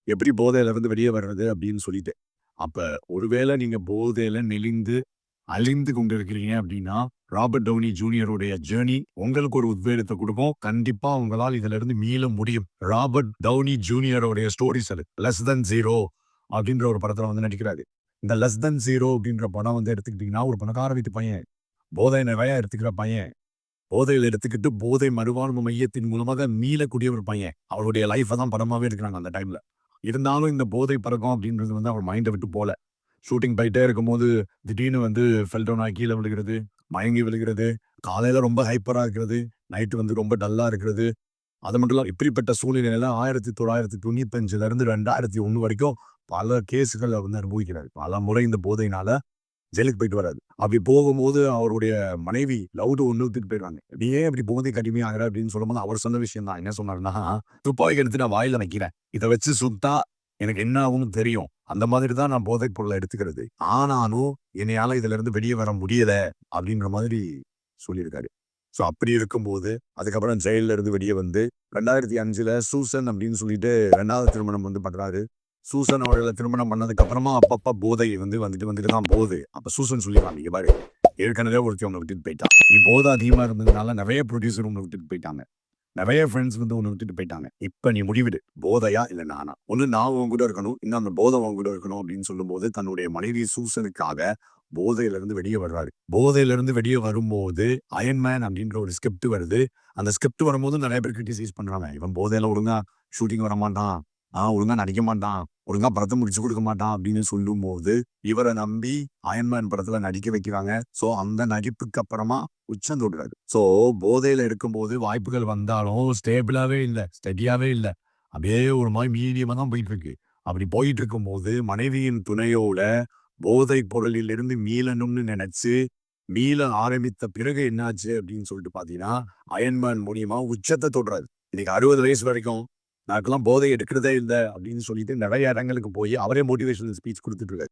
எப்படி போதையிலிருந்து வெளிய வர்றது அப்படின்னு சொல்லிட்டு. அப்ப ஒருவேளை நீங்க போதையில நெளிந்து, அழிந்து கொண்டிருக்கிறீங்க அப்படின்னா, ராபர்ட் டவுனி ஜூனியருடைய ஜர்னி உங்களுக்கு ஒரு உத்வேகத்த குடுக்கும். கண்டிப்பா உங்களால் இதிலிருந்து மீள முடியும். ராபர்ட் டவுனி ஜூனியருடைய ஸ்டோரீஸ் அது. லெஸ் தென் ஸீரோ அப்படின்ற ஒரு படத்துல வந்து நடிக்கிறாரு. இந்த லெஸ் தென் ஸீரோ அப்படின்ற படம் வந்து எடுத்துக்கிட்டீங்கன்னா, ஒரு பணக்கார வீட்டு பையன். போதை நெறைய எடுத்துக்கிற பையன். போதையில எடுத்துக்கிட்டு போதை மறுவாழ்வு மையத்தின் மூலமாக மீளக்கூடிய ஒரு பையன். அவருடைய லைஃப்ப தான் படமாவே எடுக்குறாங்க அந்த டைம்ல. இருந்தாலும் இந்த போதை பழக்கம் அப்படின்றது வந்து அவர் மைண்ட விட்டு போல. ஷூட்டிங் போயிட்டே இருக்கும்போது, திடீர்னு வந்து ஃபெல் டவுன் ஆகி கீழ விழுகிறது, மயங்கி விழுகிறது, காலையில ரொம்ப ஹைப்பரா இருக்கிறது, நைட் வந்து ரொம்ப டல்லா இருக்கிறது. அது மட்டும் இல்ல இப்படிப்பட்ட சூழ்நிலையில 1995லிருந்து 2001 வரைக்கும் பல கேஸ்கள வந்து அனுபவிக்கிறாரு. பல முறை இந்த போதையினால ஜெயிலுக்கு போயிட்டு வராரு. அப்படி போகும்போது அவருடைய மனைவி லவ்டு ஒண்ணு விட்டுட்டு போயிருவாங்க. "நீ ஏன் இப்படி போதைக்கு அடிமையாகுற?" அப்படின்னு சொல்லும்போது அவர் சொன்ன விஷயம் தான். என்ன சொன்னாருன்னா, "துப்பாக்கி எடுத்து நான் வாயில வைக்கிறேன். இத வச்சு சுட்டா எனக்கு என்ன ஆகும்னு தெரியும். அந்த மாதிரி தான் நான் போதைப் பொருள எடுத்துக்கிறது. ஆனாலும் என்னையால இதிலிருந்து வெளிய வர முடியல." அப்படின்ற மாதிரி சொல்லியிருக்காரு. ஸோ அப்படி இருக்கும்போது, அதுக்கப்புறம் ஜெயில்ல இருந்து வெளிய வந்து 2005ல சூசன் அப்படின்னு சொல்லிட்டு 2வது திருமணம் வந்து பண்றாரு. சூசன் அவர்கள திருமணம் பண்ணதுக்கு அப்புறமா அப்பப்ப போதை வந்து வந்துட்டு வந்துட்டு தான் போகுது. அப்ப சூசன் சொல்லிருவாங்க, "இங்க பாரு, ஏற்கனவே ஒருத்தி உன்ன விட்டுட்டு போயிட்டா. நீ போதை அதிகமா இருந்ததுனால நெறைய புரொடியூசர் உன்ன விட்டுட்டு போயிட்டாங்க. நெறைய ஃபிரெண்ட்ஸ் வந்து உன்ன விட்டுட்டு போயிட்டாங்க. இப்ப நீ முடிவெடு. போதையா? இல்ல நானா? ஒண்ணு நான் உன் கூட இருக்கணும். இல்ல அந்த போதை உன் கூட இருக்கணும்." அப்படின்னு சொல்லும்போது தன்னுடைய மனைவி சூசனுக்காக போதையிலிருந்து வெளிய வர்றாரு. போதையிலிருந்து வெளிய வரும்போது அயர்ன் மேன் அப்படின்ற ஒரு ஸ்கிரிப்ட் வருது. அந்த ஸ்கிரிப்ட் வரும்போது நெறைய பேர் கிரிட்டிசைஸ் பண்றாங்க. இவன் போதையில ஒழுங்கா ஷூட்டிங் வரமாட்டான். ஒழுங்கா நடிக்க மாட்டான். ஒழுங்கா படத்த முடிச்சு குடுக்க மாட்டான் அப்படின்னு சொல்லும்போது, இவர நம்பி அயர்ன் மேன் படத்துல நடிக்க வைக்கிறாங்க. ஸோ அந்த நடிப்புக்கு அப்புறமா உச்சம் தொடுறாரு. ஸோ போதையில இருக்கும்போது வாய்ப்புகள் வந்தாலும் ஸ்டேபிளாவே இல்ல. ஸ்டெடியாவே இல்ல. அப்படியே ஒரு மாரி மீடியமா தான் போயிட்டு இருக்கு. அப்படி போயிட்டு இருக்கும்போது மனைவியின் துணையோட போதைப் பொருளிலிருந்து மீளணும்னு நெனச்சு, மீள ஆரம்பித்த பிறகு என்னாச்சு அப்படின்னு சொல்லிட்டு பார்த்தீங்கன்னா, அயர்ன் மேன் மூலியமா உச்சத்த தொடுறாரு. இன்னைக்கு 60 வயசு வரைக்கும் "நான்லாம் போதை எடுக்கிறதே இல்ல" அப்படின்னு சொல்லிட்டு நெறைய இடங்களுக்கு போய் அவரே மோட்டிவேஷனல் ஸ்பீச் குடுத்துட்டு இருக்காரு.